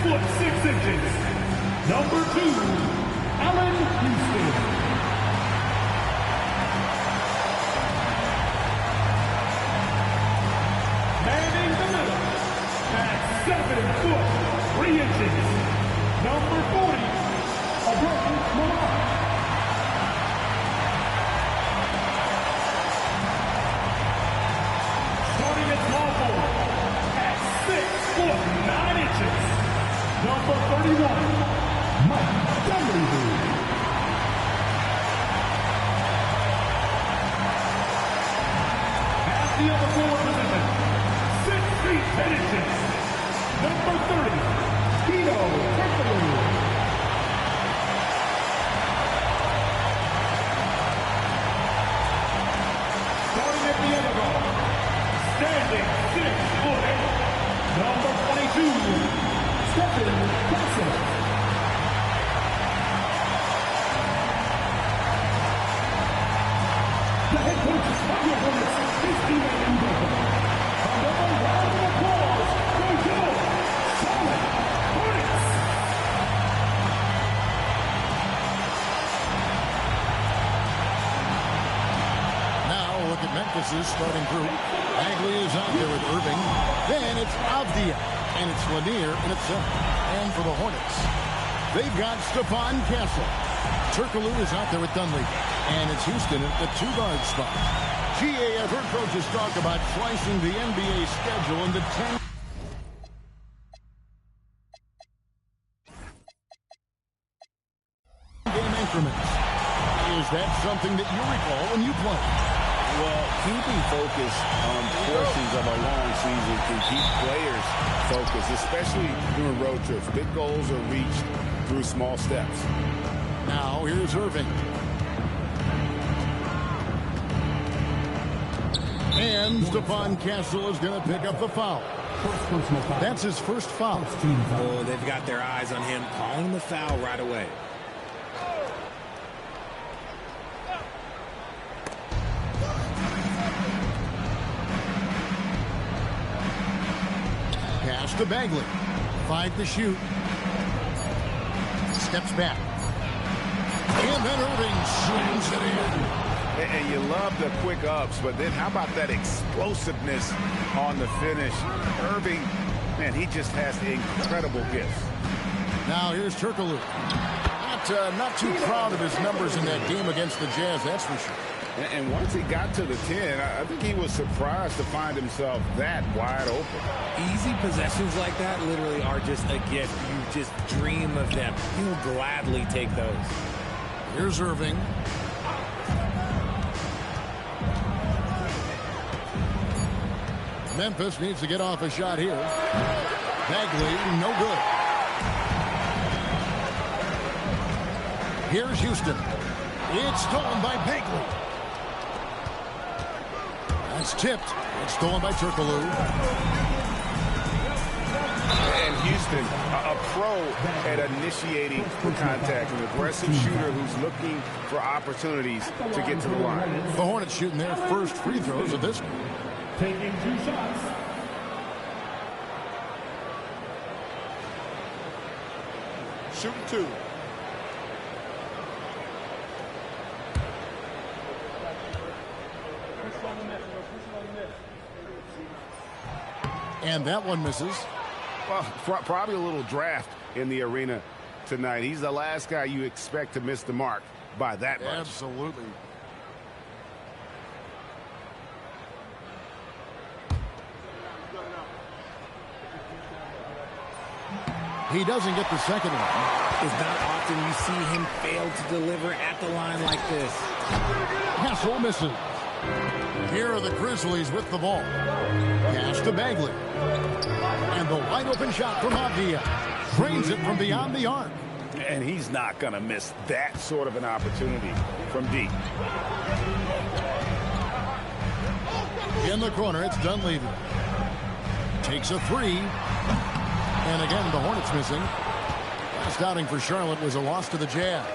foot 6 inches. Number 2, Allen Houston. Manning the middle at 7 foot 3 inches. Number 40, Hedo. Starting at small forward at 6 foot 9 inches. Number 31, Bagley. At the other forward position, 6 feet 10 inches. Number 30, Hedo. Starting at the elbow, standing 6 foot 8. Number 22, Stephen Johnson. The head coach of the Hornets is Deni. Another round of applause for your solid Hornets. Now look at Memphis's starting group. Bagley is out there with Irving. Then it's Avdia. And it's Lanier in its center. And for the Hornets, they've got Stephon Castle. Turkoglu is out there with Dunleavy. And it's Houston at the 2-guard spot. GA, I've heard coaches talk about slicing the NBA schedule into 10 game increments. Is that something that you recall when you played? Well, keeping focus on portions of a long season can keep players focused, especially during road trips. Big goals are reached through small steps. Now, here's Irving. And Stephon Castle is going to pick up the foul. That's his first foul. Oh, they've got their eyes on him, calling the foul right away. Pass to Bagley. 5 to shoot. Steps back. And then Irving slams it in. And you love the quick ups, but then how about that explosiveness on the finish? Irving, man, he just has incredible gifts. Now here's Turkoglu. Not too proud of his numbers in that game against the Jazz, that's for sure. And once he got to the 10, I think he was surprised to find himself that wide open. Easy possessions like that literally are just a gift. You just dream of them. He'll gladly take those. Here's Irving. Memphis needs to get off a shot here. Bagley, no good. Here's Houston. It's stolen by Bagley. That's tipped. It's stolen by Turkoglu. And Houston, a pro at initiating the contact, an aggressive shooter who's looking for opportunities to get to the line. The Hornets shooting their first free throws of this game. Taking 2 shots. Shooting 2. And that one misses. Well, probably a little draft in the arena tonight. He's the last guy you expect to miss the mark by that much. Absolutely. He doesn't get the second one. It's not often you see him fail to deliver at the line like this. Castle misses. Here are the Grizzlies with the ball. Pass to Bagley. And the wide open shot from Avdia. Drains it from beyond the arc. And he's not going to miss that sort of an opportunity from deep. In the corner, it's Dunleavy. Takes a 3. And again, the Hornets missing. Last outing for Charlotte was a loss to the Jazz.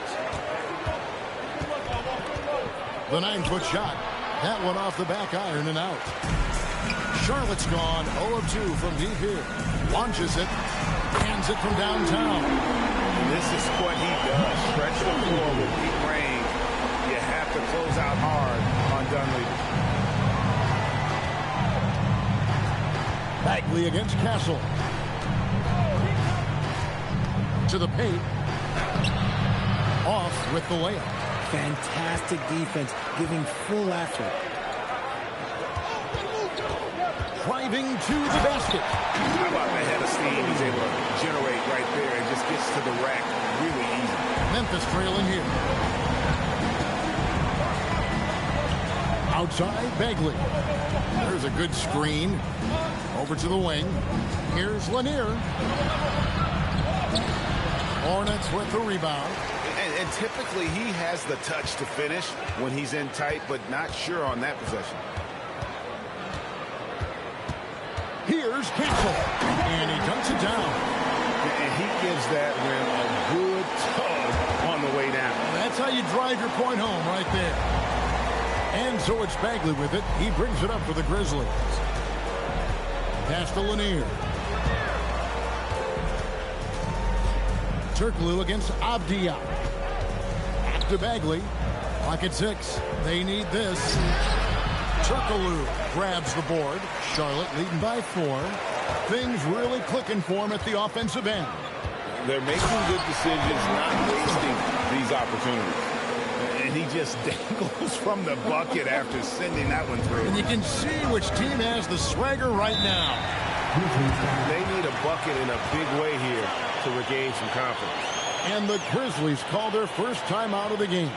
The 9-foot shot. That one off the back iron and out. Charlotte's gone 0 of 2 from deep here. Launches it. Hands it from downtown. This is what he does. Stretch the floor with deep range. You have to close out hard on Dunleavy. Bagley against Castle. To the paint. Off with the layup. Fantastic defense, giving full effort. Driving to the basket. How about the head of steam he's able to generate right there and just gets to the rack really easy. Memphis trailing here. Outside, Bagley. There's a good screen. Over to the wing. Here's Lanier. Hornets with the rebound. And typically he has the touch to finish when he's in tight, but not sure on that possession. Here's Castle. And he dunks it down. And he gives that rim a good tug on the way down. That's how you drive your point home right there. And so it's Bagley with it. He brings it up for the Grizzlies. Pass to Lanier. Turkoglu against Avdia. Back to Bagley. Pocket 6. They need this. Turkoglu grabs the board. Charlotte leading by 4. Things really clicking for him at the offensive end. They're making good decisions, not wasting these opportunities. And he just dangles from the bucket after sending that one through. And you can see which team has the swagger right now. They need a bucket in a big way here to regain some confidence. And the Grizzlies call their first time out of the game.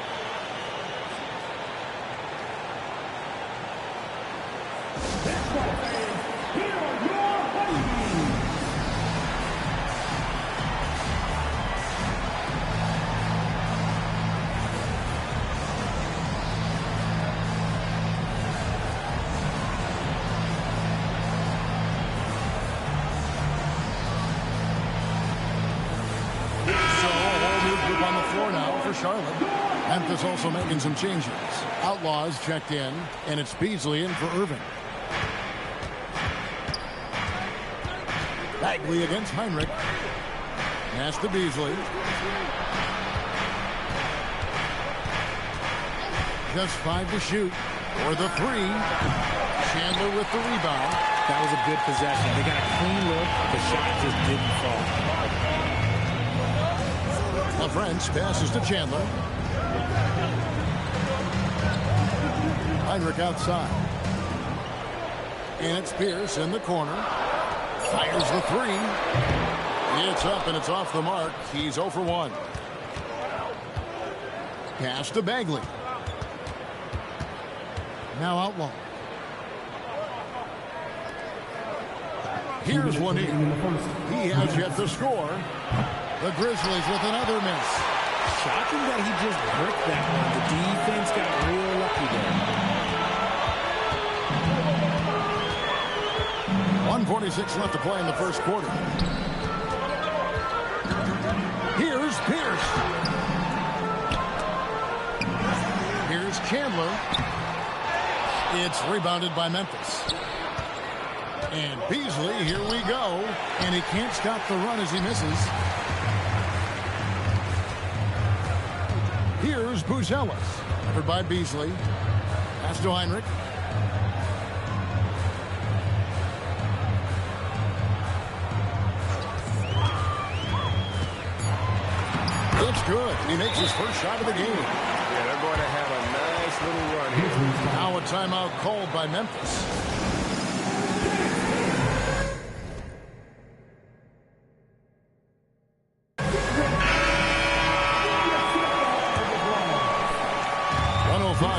Charlotte. Memphis also making some changes. Outlaws checked in, and it's Beasley in for Irving. Bagley against Heinrich. Pass to Beasley. Just 5 to shoot. For the 3. Chandler with the rebound. That was a good possession. They got a clean look. The shot just didn't fall. French passes to Chandler. Heinrich outside. And it's Pierce in the corner. Fires the 3. It's up and it's off the mark. He's 0 for 1. Pass to Bagley. Now Outlaw. Here's Lanier. He has yet to score. The Grizzlies with another miss. Shocking that he just bricked that one. The defense got real lucky there. 1:46 left to play in the first quarter. Here's Pierce. Here's Chandler. It's rebounded by Memphis. And Beasley, here we go. And he can't stop the run as he misses. Here's Buzelis. Covered by Beasley. Pass to Heinrich. It's good. He makes his first shot of the game. Yeah, they're going to have a nice little run here. Now a timeout called by Memphis.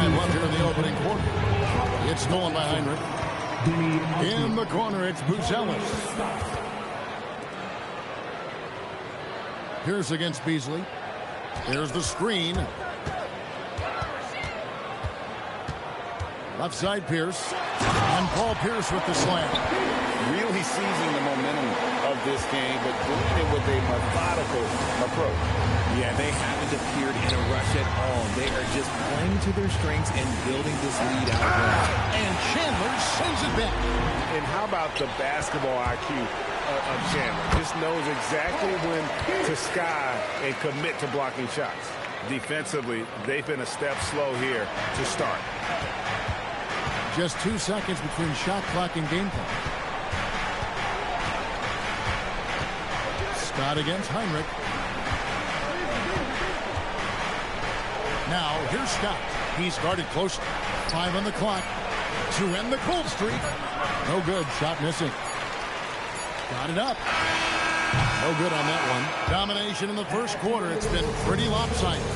Left here in the opening quarter. It's stolen by Heinrich. In the corner, it's Buzelis. Pierce against Beasley. Here's the screen. Left side, Pierce. And Paul Pierce with the slam. Really seizing the momentum of this game, but doing it with a methodical approach. Yeah, they haven't appeared in a rush at all. They are just playing to their strengths and building this lead out of them. And Chandler sends it back. And how about the basketball IQ of Chandler? Just knows exactly when to sky and commit to blocking shots. Defensively, they've been a step slow here to start. Just 2 seconds between shot clock and game clock. Scott against Heinrich. Now, here's Scott. He's guarded closely. 5 on the clock to end the cold streak. No good. Shot missing. Got it up. No good on that one. Domination in the first quarter. It's been pretty lopsided.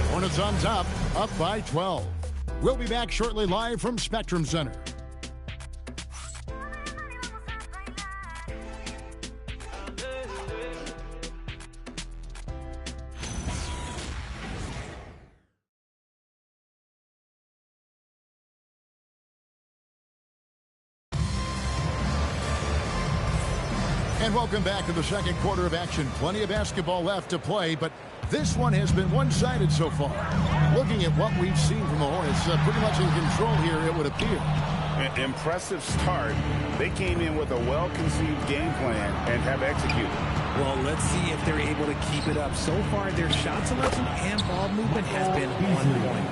Hornets on top, up by 12. We'll be back shortly live from Spectrum Center. And welcome back to the second quarter of action. Plenty of basketball left to play, but this one has been one-sided so far. Looking at what we've seen from the Hornets, pretty much in control here, it would appear. An impressive start. They came in with a well-conceived game plan and have executed. Well, let's see if they're able to keep it up. So far, their shot selection and ball movement has been on point.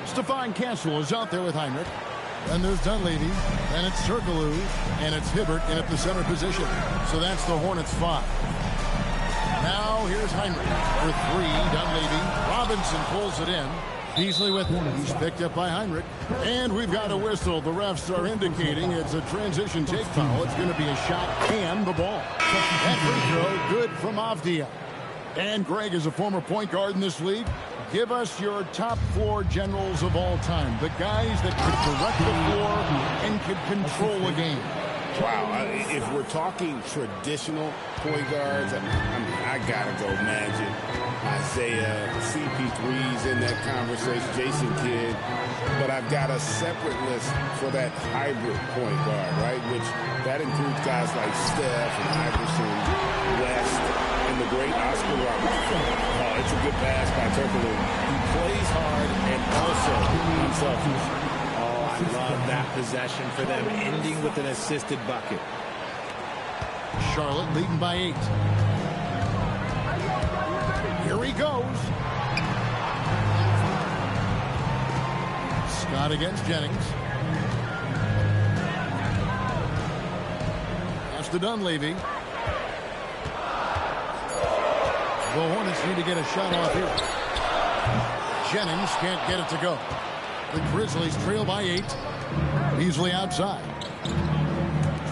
Stephon Castle is out there with Heinrich. Then there's Dunleavy, and it's Turkoglu, and it's Hibbert in at the center position. So that's the Hornets' 5. Now here's Heinrich for 3. Dunleavy. Robinson pulls it in. Beasley with him. He's picked up by Heinrich. And we've got a whistle. The refs are indicating it's a transition take foul. It's going to be a shot and the ball. That free throw good from Avdia. And Greg is a former point guard in this league. Give us your top 4 generals of all time. The guys that could direct the floor and could control a game. Wow, if we're talking traditional point guards, I gotta go Magic, Isaiah, CP3's in that conversation, Jason Kidd. But I've got a separate list for that hybrid point guard, right? Which that includes guys like Steph and Iverson, West, and the great Oscar Robertson. It's a good pass by Turkoglu. He plays hard and also unselfish. Oh, I love that possession for them, ending with an assisted bucket. Charlotte leading by 8. Here he goes. Scott against Jennings. Pass to Dunleavy. The Hornets need to get a shot off here. Jennings can't get it to go. The Grizzlies trail by 8. Beasley outside.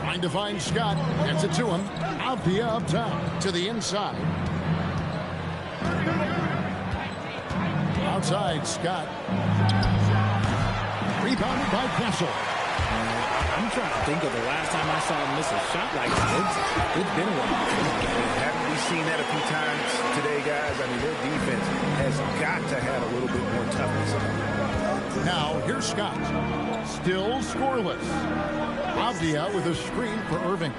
Trying to find Scott. Gets it to him. Avdia up top. To the inside. Outside, Scott. Rebounded by Castle. I'm trying to think of the last time I saw him miss a shot like that. It's been a while. Haven't we seen that a few times today, guys? I mean, their defense has got to have a little bit more toughness. Now, here's Scott. Still scoreless. Avdia with a screen for Irving.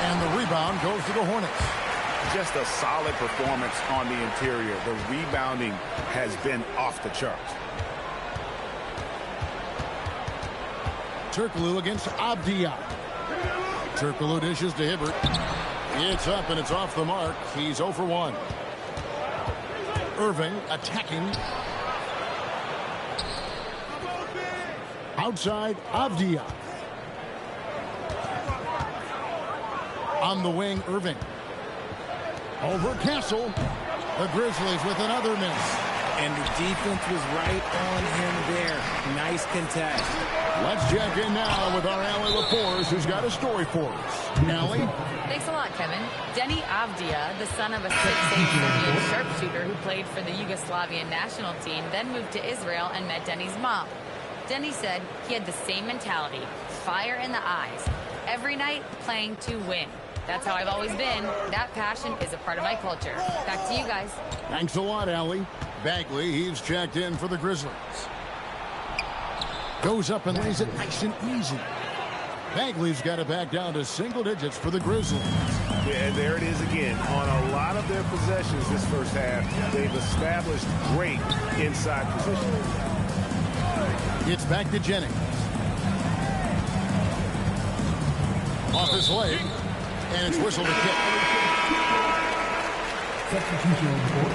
And the rebound goes to the Hornets. Just a solid performance on the interior. The rebounding has been off the charts. Turkoglu against Avdia. Turkoglu dishes to Hibbert. It's up and it's off the mark. He's 0 for 1. Irving attacking. Outside, Avdia. On the wing, Irving. Over Castle. The Grizzlies with another miss. And the defense was right on him there. Nice contest. Let's check in now with our Allie LaForce, who's got a story for us. Allie? Thanks a lot, Kevin. Deni Avdia, the son of a 6'8" Serbian sharpshooter who played for the Yugoslavian national team, then moved to Israel and met Deni's mom. Deni said he had the same mentality, fire in the eyes. Every night, playing to win. That's how I've always been. That passion is a part of my culture. Back to you guys. Thanks a lot, Allie. Bagley, he's checked in for the Grizzlies. Goes up and lays it nice and easy. Bagley's got it back down to single digits for the Grizzlies. Yeah, and there it is again. On a lot of their possessions this first half, they've established great inside position. It's back to Jennings. Off his leg, and it's whistled a kick. Substitution on the board.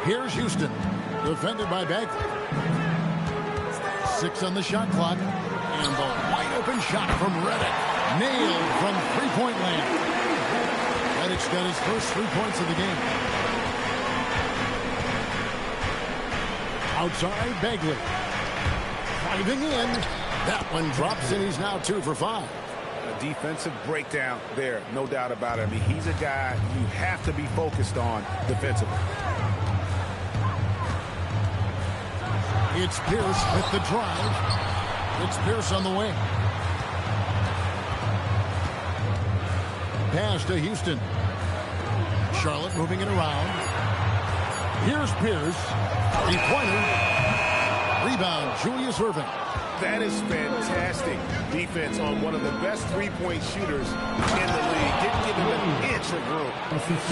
Here's Houston, defended by Bagley. 6 on the shot clock, and the wide open shot from Redick. Nailed from three-point land. Redick's got his first 3 points of the game. Outside, Bagley. Driving in. That one drops, and he's now 2 for 5. A defensive breakdown there, no doubt about it. I mean, he's a guy you have to be focused on defensively. It's Pierce with the drive. It's Pierce on the wing. Pass to Houston. Charlotte moving it around. Here's Pierce. Three-pointer. Rebound, Julius Irving. That is fantastic defense on one of the best three-point shooters in the league. Didn't give him an inch of room.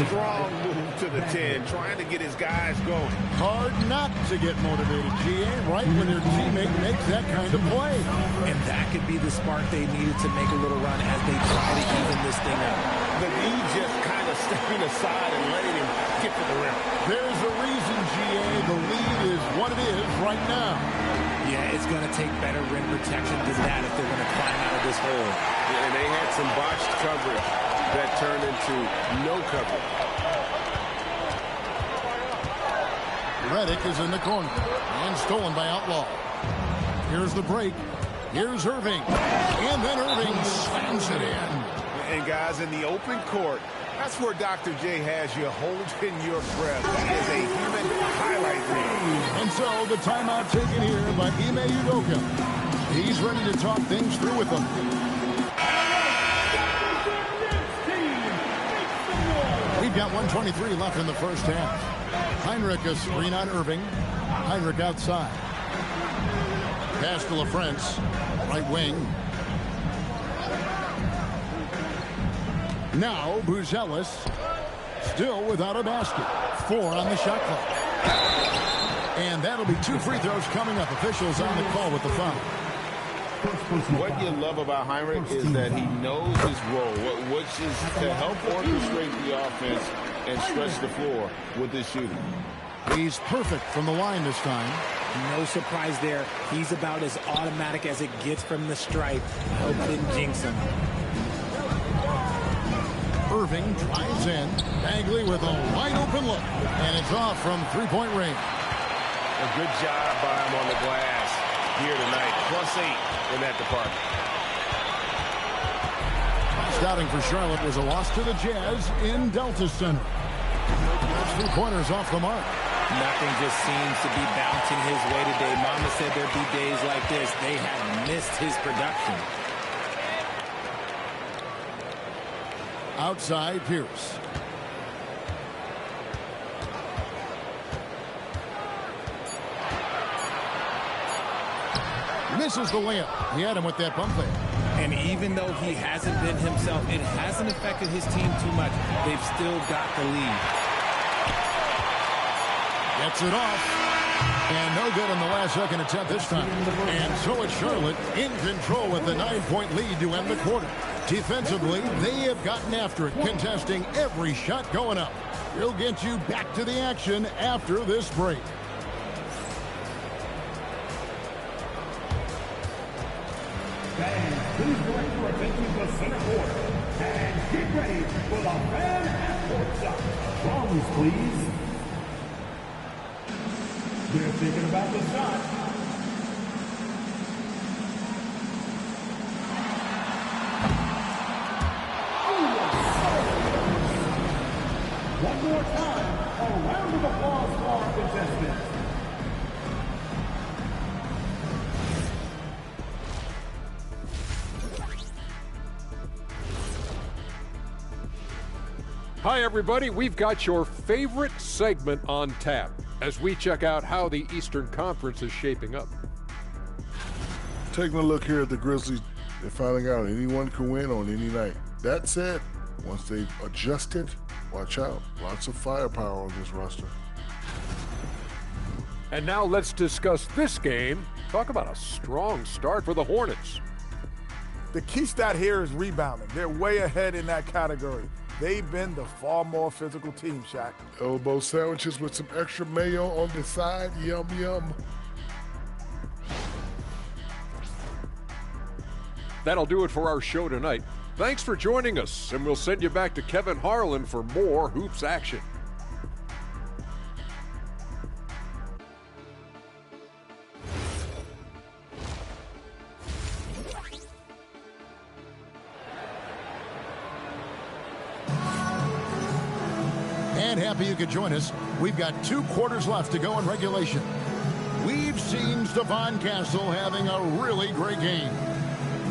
Strong move to the 10, trying to get his guys going. Hard not to get motivated, GA, right when your teammate makes that kind of play. And that could be the spark they needed to make a little run as they try to even this thing up. The lead just kind of stepping aside and letting him get to the rim. There's a reason, GA, the lead is what it is right now. Yeah, it's going to take better rim protection than that if they're going to climb out of this hole. Yeah, and they had some botched coverage that turned into no coverage. Redick is in the corner and stolen by Outlaw. Here's the break. Here's Irving. And then Irving slams it in. And guys, in the open court, that's where Dr. J has you holding your breath. That is a human highlight reel. And so the timeout taken here by Ime Udoka. He's ready to talk things through with them. We've got 1:23 left in the first half. Heinrich a screen on Irving. Heinrich outside. Pass to LaFrance, right wing. Now Buzelis still without a basket. 4 on the shot clock. And that'll be 2 free throws coming up. Officials on the call with the foul. What you love about Heinrich is that he knows his role, which is to help orchestrate the offense and stretch the floor with his shooting. He's perfect from the line this time. No surprise there. He's about as automatic as it gets from the stripe. I hope I didn't jinx him. Irving drives in. Bagley with a wide open look. And it's off from three-point range. A good job by him on the glass here tonight. +8 in that department. Last outing for Charlotte was a loss to the Jazz in Delta Center. Those 3 pointers off the mark. Nothing just seems to be bouncing his way today. Mama said there'd be days like this. They have missed his production. Outside, Pierce. Misses the layup. He had him with that bump there. And even though he hasn't been himself, it hasn't affected his team too much. They've still got the lead. Gets it off. And no good on the last second attempt this time. And so it's Charlotte in control with the 9-point lead to end the quarter. Defensively, they have gotten after it, contesting every shot going up. We'll get you back to the action after this break. Fans, please direct your attention to the center court and get ready for the fan and court shot. Drums, please. They're thinking about the shot. One more time, a round of applause for our contestants. Hi, everybody. We've got your favorite segment on tap as we check out how the Eastern Conference is shaping up. Taking a look here at the Grizzlies, they're finding out anyone can win on any night. That said, once they've adjusted, watch out. Lots of firepower on this roster. And now let's discuss this game. Talk about a strong start for the Hornets. The key stat here is rebounding. They're way ahead in that category. They've been the far more physical team, Shaq. Elbow sandwiches with some extra mayo on the side. Yum, yum. That'll do it for our show tonight. Thanks for joining us, and we'll send you back to Kevin Harlan for more hoops action. And happy you could join us. We've got 2 quarters left to go in regulation. We've seen Stephon Castle having a really great game.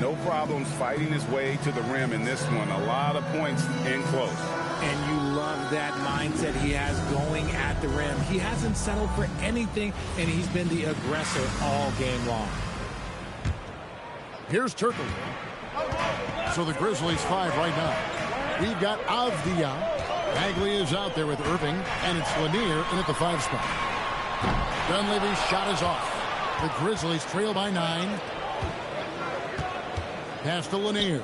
No problems fighting his way to the rim in this one. A lot of points in close. And you love that mindset he has going at the rim. He hasn't settled for anything, and he's been the aggressor all game long. Here's Turkle. So the Grizzlies 5 right now. We've got Avdia. Bagley is out there with Irving, and it's Lanier in at the 5 spot. Dunleavy's shot is off. The Grizzlies trail by 9. Pass to Lanier.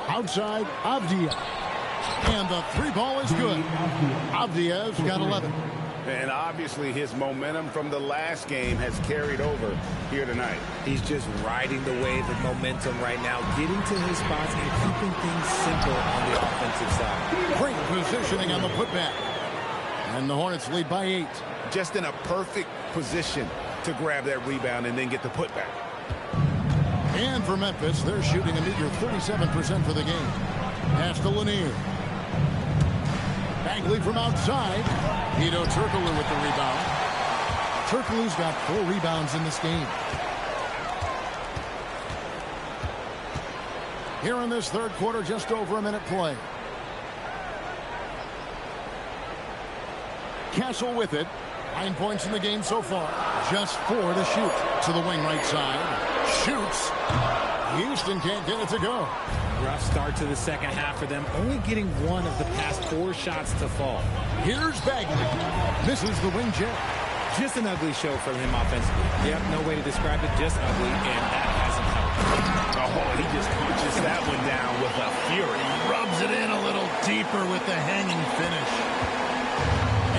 Outside, Avdia. And the 3 ball is good. Avdia's got 11. And obviously his momentum from the last game has carried over here tonight. He's just riding the wave of momentum right now, getting to his spots and keeping things simple on the offensive side. Great positioning on the putback. And the Hornets lead by 8. Just in a perfect position to grab that rebound and then get the putback. And for Memphis, they're shooting a meager 37% for the game. Pass to Lanier. Bagley from outside. Hedo Turkoglu with the rebound. Turkoglu's got 4 rebounds in this game. Here in this third quarter, just over a minute play. Castle with it. 9 points in the game so far. Just 4 to shoot. To the wing right side. Shoots. Houston can't get it to go. Rough start to the second half for them, only getting 1 of the past 4 shots to fall. Here's Bagley. Misses the wing jab. Just an ugly show from him offensively. Yep, no way to describe it, just ugly, and that hasn't helped. Oh, he just punches that one down with a fury. Rubs it in a little deeper with the hanging finish.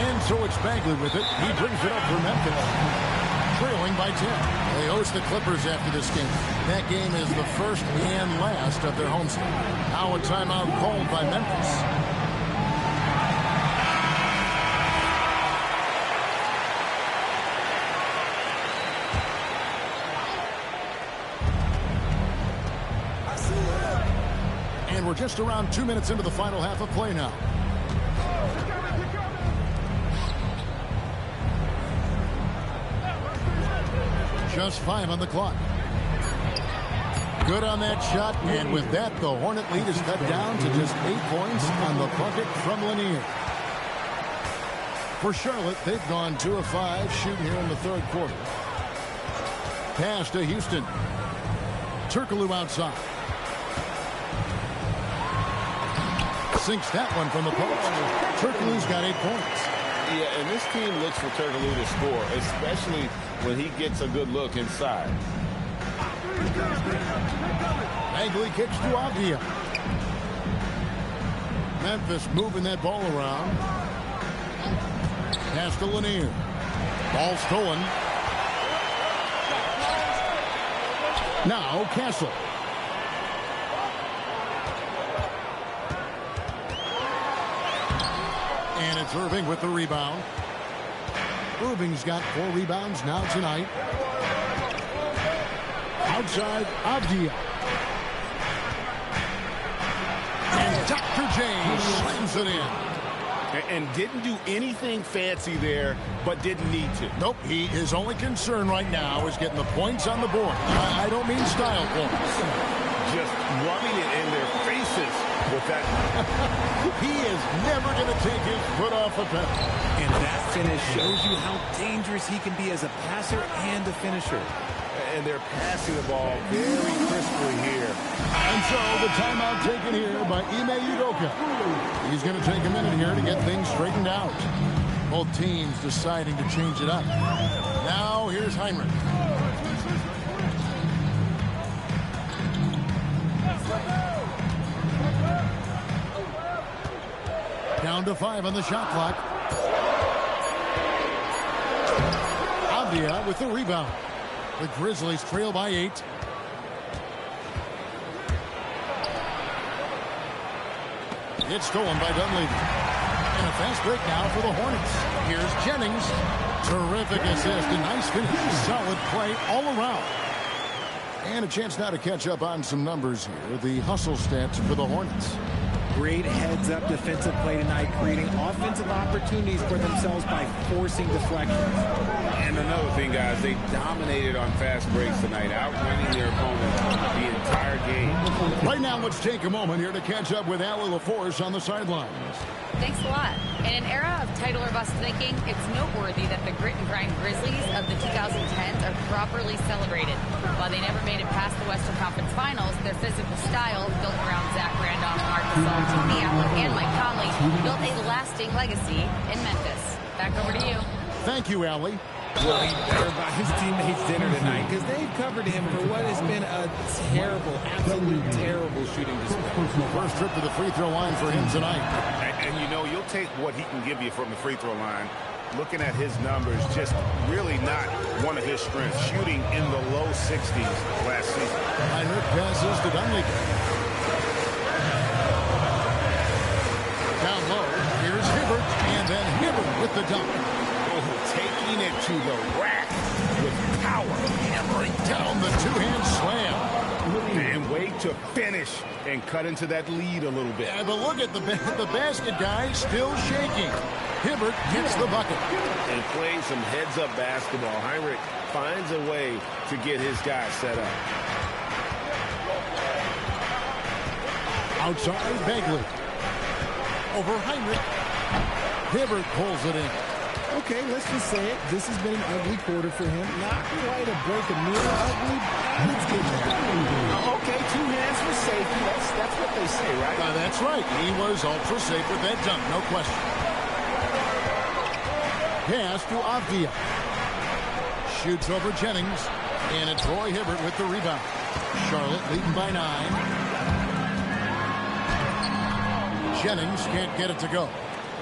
And so it's Bagley with it. He brings it up for Memphis. Trailing by 10. They host the Clippers after this game. That game is the first and last of their homestand. Now a timeout called by Memphis. And we're just around 2 minutes into the final half of play now. Just 5 on the clock. Good on that shot, and with that, the Hornet lead is cut down to just 8 points on the bucket from Lanier. For Charlotte, they've gone 2 of 5 shooting here in the third quarter. Pass to Houston. Turkoglu outside. Sinks that one from the post. Turkoglu's got 8 points. Yeah, and this team looks for Turkoglu to score, especially when he gets a good look inside. Bagley kicks to Avdia. Memphis moving that ball around. Pass to Lanier. Ball stolen. Now Castle. And it's Irving with the rebound. Irving's got 4 rebounds now tonight. Outside, Avdia. And Dr. J slams it in. And didn't do anything fancy there, but didn't need to. Nope, his only concern right now is getting the points on the board. I don't mean style points. just rubbing it in their faces with that. He is never going to take his foot off the pedal. And that finish shows you how dangerous he can be as a passer and a finisher. And they're passing the ball very crisply here. And so the timeout taken here by Ime Udoka. He's going to take a minute here to get things straightened out. Both teams deciding to change it up. Now here's Heinrich. Down to 5 on the shot clock. Avdia with the rebound. The Grizzlies trail by 8. It's stolen by Dunleavy. And a fast break now for the Hornets. Here's Jennings. Terrific assist. A nice finish. Solid play all around. And a chance now to catch up on some numbers here. The hustle stats for the Hornets. Great heads-up defensive play tonight, creating offensive opportunities for themselves by forcing deflections. And another thing, guys, they dominated on fast breaks tonight, outrunning their opponent the entire game. Right now, let's take a moment here to catch up with Allie LaForce on the sidelines. Thanks a lot. In an era of title or bust thinking, it's noteworthy that the grit and grind Grizzlies of the 2010s are properly celebrated. While they never made it past the Western Conference Finals, their physical style, built around Zach Randolph, Marc Gasol, Tony Allen, and Mike Conley, built a lasting legacy in Memphis. Back over to you. Thank you, Allie. Well, he better buy his teammates dinner tonight because they've covered him for what has been a terrible, absolutely terrible shooting display. First trip to the free throw line for him tonight. And you know, you'll take what he can give you from the free throw line. Looking at his numbers, just really not one of his strengths. Shooting in the low 60s last season. Heinrich passes to Dunleavy. Down low, here's Hibbert, and then Hibbert with the dunk. Taking it to the rack with power. Hammering down the two-hand slam. And wait to finish and cut into that lead a little bit. Yeah, but look at the basket guy still shaking. Hibbert gets the bucket. And playing some heads-up basketball, Heinrich finds a way to get his guys set up. Outside, Bagley. Over Heinrich. Hibbert pulls it in. Okay, let's just say it. This has been an ugly quarter for him. Not quite a break of near ugly, but it's getting there. Okay, 2 hands for safety. That's what they say, right? That's right. He was ultra safe with that dunk, no question. Pass to Avdia. Shoots over Jennings. And it's Roy Hibbert with the rebound. Charlotte leading by 9. Jennings can't get it to go.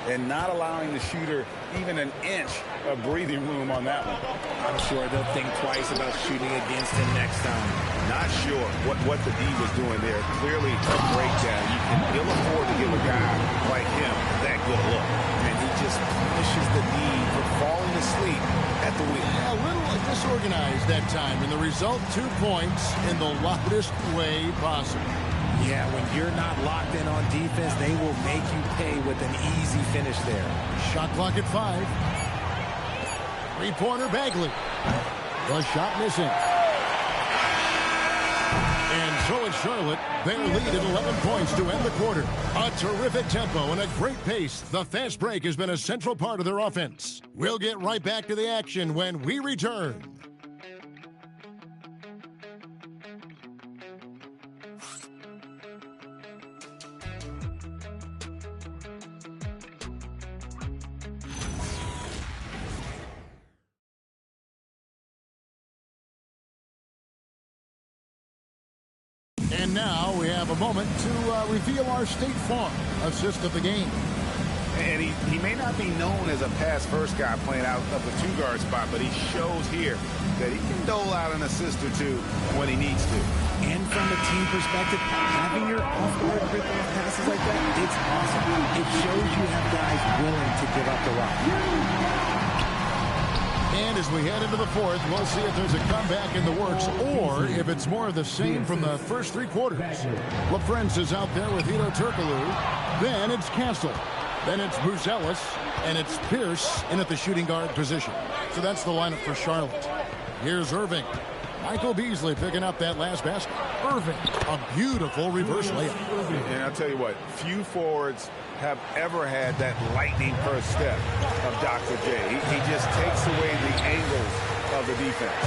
And not allowing the shooter even an inch of breathing room on that one. I'm sure they'll think twice about shooting against him next time. Not sure what the D was doing there. Clearly a breakdown. You can ill afford to give a guy like him that good look. And he just punishes the D for falling asleep at the wheel. A little disorganized that time, and the result 2 points in the loudest way possible. Yeah, when you're not locked in on defense, they will make you pay with an easy finish there. Shot clock at 5. Three-pointer Bagley. The shot missing. And so it's Charlotte. Their lead at 11 points to end the quarter. A terrific tempo and a great pace. The fast break has been a central part of their offense. We'll get right back to the action when we return. And now we have a moment to reveal our State Farm assist of the game. And he may not be known as a pass-first guy playing out of the 2-guard spot, but he shows here that he can dole out an assist or 2 when he needs to. And from a team perspective, having your off-guard rhythm passes like that, it's awesome. It shows you have guys willing to give up the rock. And as we head into the 4th, we'll see if there's a comeback in the works or if it's more of the same from the first 3 quarters. LaFrance is out there with Hedo Turkoglu. Then it's Castle. Then it's Buzelis. And it's Pierce in at the shooting guard position. So that's the lineup for Charlotte. Here's Irving. Michael Beasley picking up that last basket. Irving, a beautiful reverse layup. And I'll tell you what, few forwards have ever had that lightning first step of Dr. J. He just takes away the angles of the defense.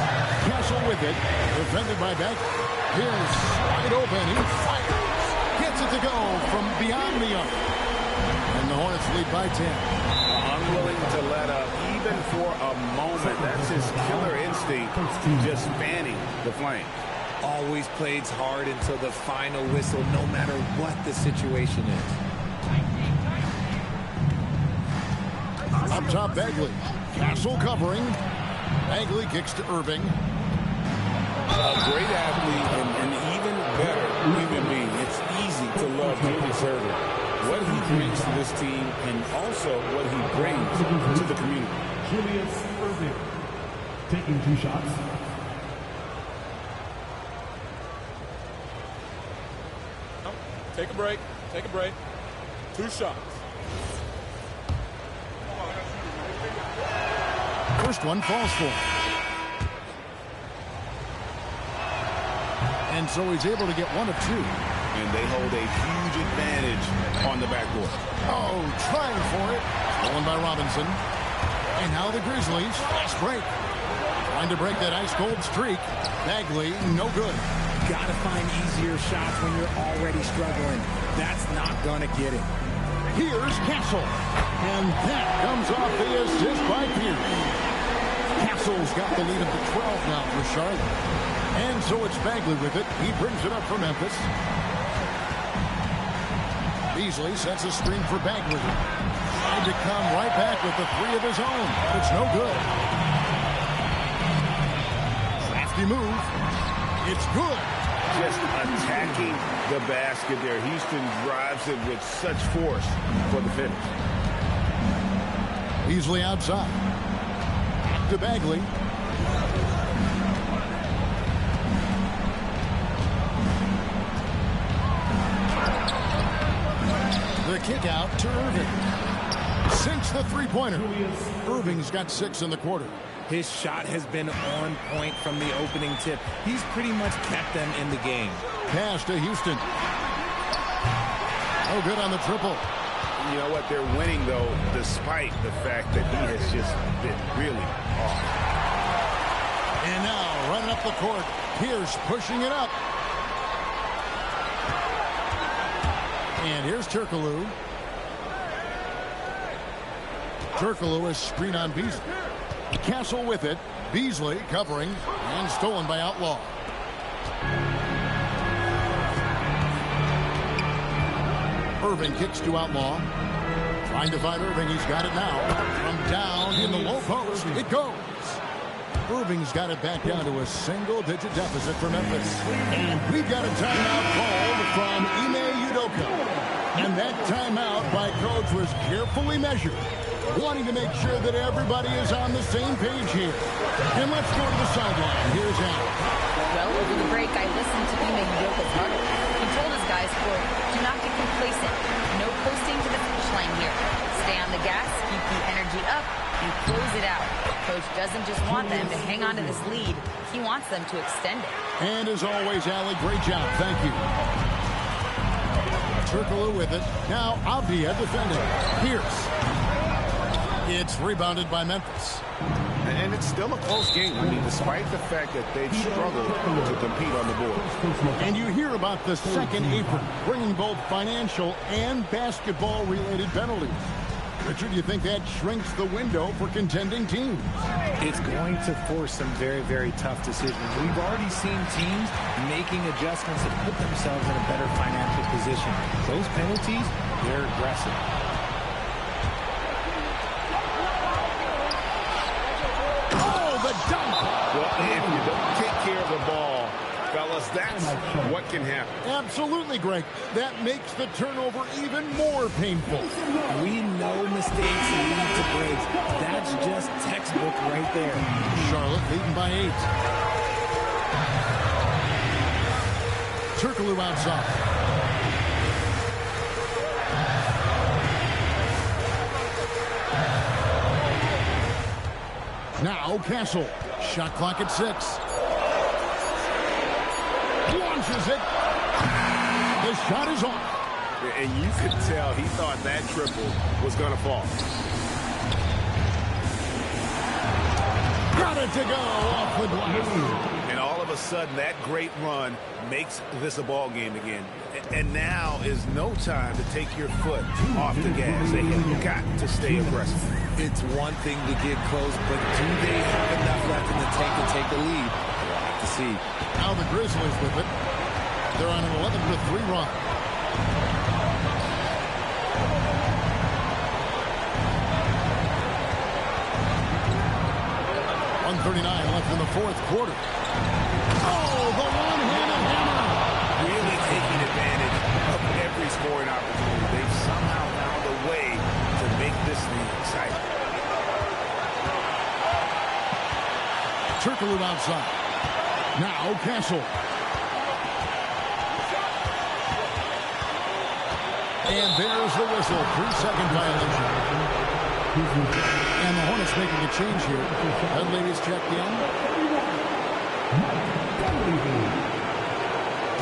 Castle with it, defended by Bagley. Here's wide open, he fires. Gets it to go from beyond the arc. And the Hornets lead by 10. Unwilling to let up even for a moment. That's his killer instinct, just fanning the flame. Always plays hard until the final whistle, no matter what the situation is. Up top, Bagley. Castle covering. Bagley kicks to Irving. A great athlete and even better human being. It's easy to love Julius Irving. What he brings to this team and also what he brings to the community. Julius Irving taking 2 shots. Take a break. Take a break. 2 shots. First one falls for him. And so he's able to get 1 of 2. And they hold a huge advantage on the backboard. Oh, trying for it. Stolen by Robinson. And now the Grizzlies, fast break. Trying to break that ice-cold streak. Bagley, no good. Gotta find easier shots when you're already struggling. That's not gonna get it. Here's Castle. And that comes off the assist by Pierce. Castle's got the lead of the 12 now for Charlotte. And so it's Bagley with it. He brings it up for Memphis. Beasley sets a screen for Bagley. Trying to come right back with the 3 of his own. It's no good. Crafty move. It's good. Just attacking the basket there. Houston drives it with such force for the finish. Beasley outside. Back to Bagley. The kick out to Irving. Sinks the three-pointer. Irving's got 6 in the quarter. His shot has been on point from the opening tip. He's pretty much kept them in the game. Pass to Houston. No good on the triple. You know what? They're winning, though, despite the fact that he has just been really off. And now, running up the court, Pierce pushing it up. And here's Turkoglu. Turkoglu is screen on Beasley. Castle with it. Beasley covering and stolen by Outlaw. Irving kicks to Outlaw. Trying to find Irving. He's got it now. From down in the low post. It goes. Irving's got it back down to a single-digit deficit for Memphis. And we've got a timeout called from Ime Udoka. And that timeout by coach was carefully measured, wanting to make sure that everybody is on the same page here. And let's go to the sideline. Here's Al. Well, over the break, I listened to Ime Udoka's huddle. He told his guys, quote, do not get complacent. No coasting to the finish line here. Stay on the gas, keep the energy up, and close it out. Coach doesn't just want them to hang on to this lead. He wants them to extend it. And as always, Allie, great job. Thank you. Turkoglu with it. Now Avdia defending. Pierce. It's rebounded by Memphis. And it's still a close game. I mean, despite the fact that they've struggled to compete on the board. And you hear about the second apron, bringing both financial and basketball-related penalties. Richard, you think that shrinks the window for contending teams? It's going to force some very, very tough decisions. We've already seen teams making adjustments to put themselves in a better financial position. Those penalties, they're aggressive. Oh, the dunk! Well, if you don't take care of the ball, fellas, that's what can happen. Absolutely, Greg. That makes the turnover even more painful. We know mistakes lead to breaks. That's just textbook right there. Charlotte leading by 8. Turkoglu outside. Now Castle. Shot clock at 6. Launches misses it. The shot is off. And you could tell he thought that triple was going to fall. Got it to go off the glass. And all of a sudden, that great run makes this a ball game again. And now is no time to take your foot off the gas. They have got to stay aggressive. It's one thing to get close, but do they have enough left in the tank to take the lead? We'll have to see. Now the Grizzlies with it. They're on an 11-3 run. .139 left in the fourth quarter. Oh, the one-handed hammer. Really taking advantage of every scoring opportunity. They've somehow found a way to make this thing exciting. Turkoglu outside. Now Castle. And there's the whistle. 3-second violation. And the Hornets making a change here. That lady's checked in.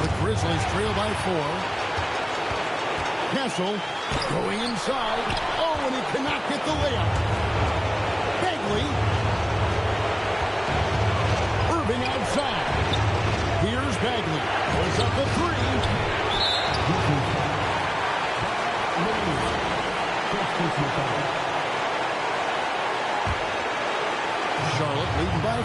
The Grizzlies trail by 4. Castle going inside. Oh, and he cannot get the layup. Bagley. Irving outside. Here's Bagley. Goes up the 3. Charlotte leading by 4.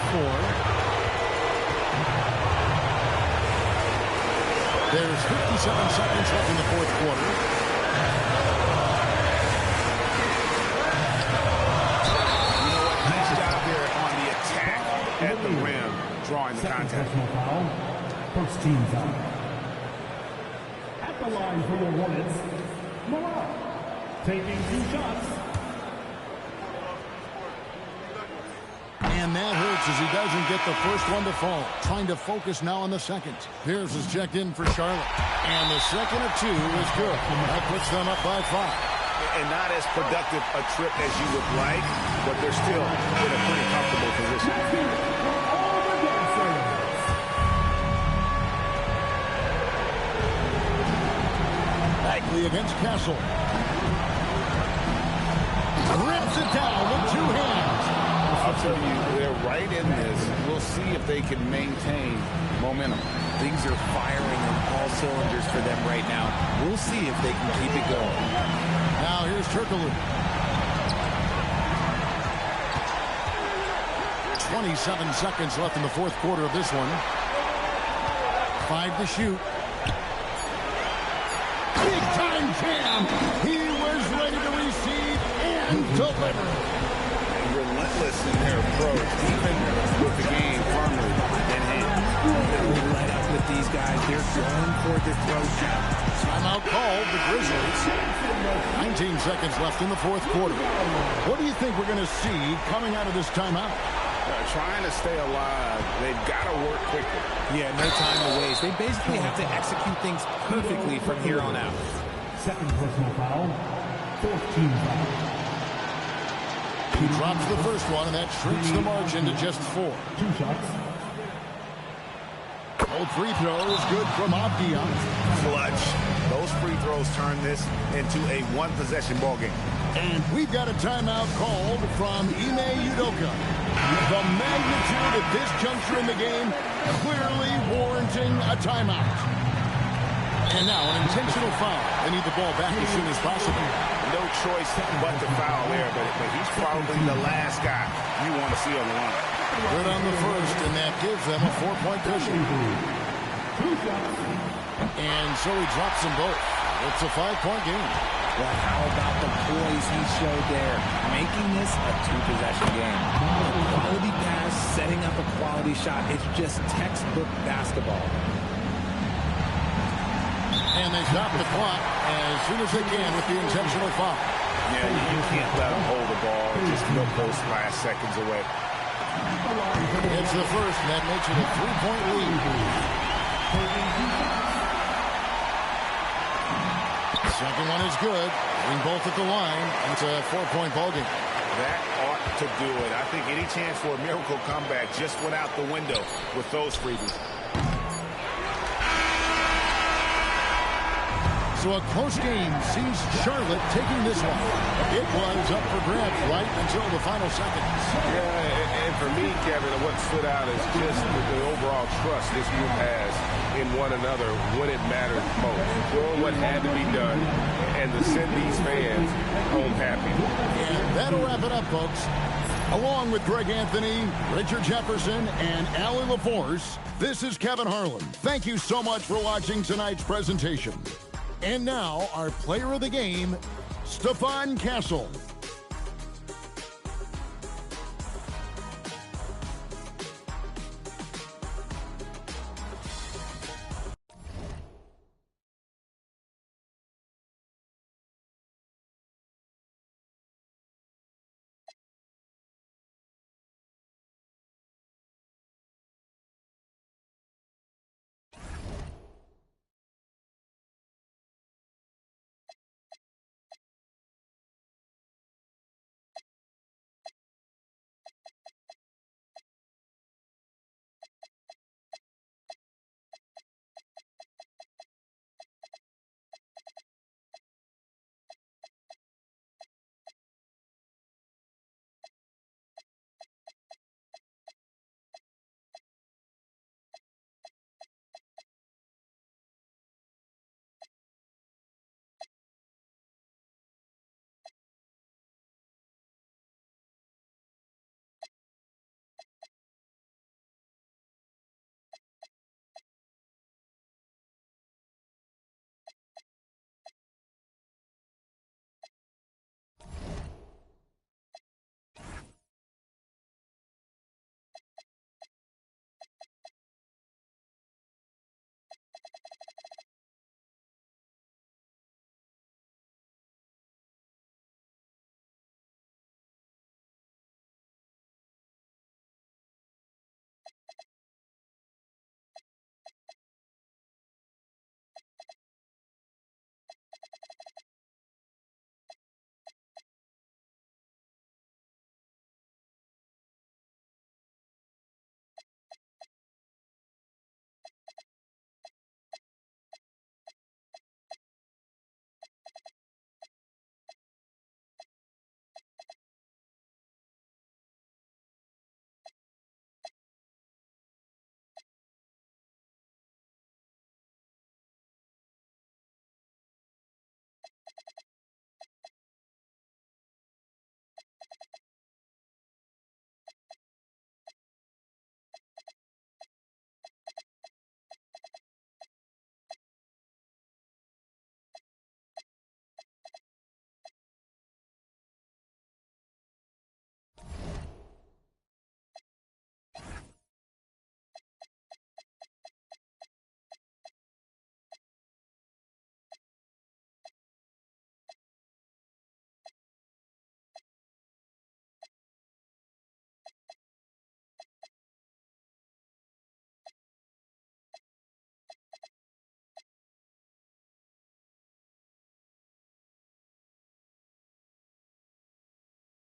There's 57 seconds left in the fourth quarter. You know what? Nice job there on the attack at the rim, drawing the contact. First team foul. At the line for the Hornets, Morale. Taking 2 shots. And that hurts as he doesn't get the first one to fall. Trying to focus now on the second. Pierce is checked in for Charlotte. And the second of 2 is good. That puts them up by 5. And not as productive a trip as you would like, but they're still in a pretty comfortable position. Bagley against Castle. Rips it down with 2 hands. I'll tell you, they're right in this. We'll see if they can maintain momentum. Things are firing on all cylinders for them right now. We'll see if they can keep it going. Now here's Turkoglu. 27 seconds left in the fourth quarter of this one. 5 to shoot. Big time jam. He was ready to receive and deliver. Relentless in their approach, even with the game firmly in hand. They let up with these guys. They're going for the throat. Timeout called, the Grizzlies. 19 seconds left in the fourth quarter. What do you think we're going to see coming out of this timeout? Trying to stay alive. They've got to work quickly. Yeah, no time to waste. They basically have to execute things perfectly from here on out. Second personal foul. Fourth team foul. He drops the first one, and that shrinks the margin to just 4. 2 shots. Both free throws good from Avdia. Clutch. Those free throws turn this into a one-possession ball game. And we've got a timeout called from Ime Udoka. The magnitude at this juncture in the game clearly warranting a timeout. And now an intentional foul. They need the ball back as soon as possible. No choice but to foul there, but he's probably the last guy you want to see on the line. Good on the first, and that gives them a 4-point cushion. And so he drops them both. It's a 5-point game. Well, how about the poise he showed there, making this a 2-possession game. A quality pass, setting up a quality shot. It's just textbook basketball. And they stop the clock as soon as they can with the intentional foul. Yeah, you can't let them hold the ball. Just milk those last seconds away. It's the first, and that makes it a 3-point lead. Second one is good. Getting both at the line. It's a 4-point ball game. That ought to do it. I think any chance for a miracle comeback just went out the window with those freebies. So a close game sees Charlotte taking this one. It was up for grabs right until the final seconds. Yeah, and for me, Kevin, what stood out is just the overall trust this group has in one another when it mattered most. Doing what had to be done and to send these fans home happy. And that'll wrap it up, folks. Along with Greg Anthony, Richard Jefferson, and Allie LaForce, this is Kevin Harlan. Thank you so much for watching tonight's presentation. And now, our player of the game, Stephon Castle.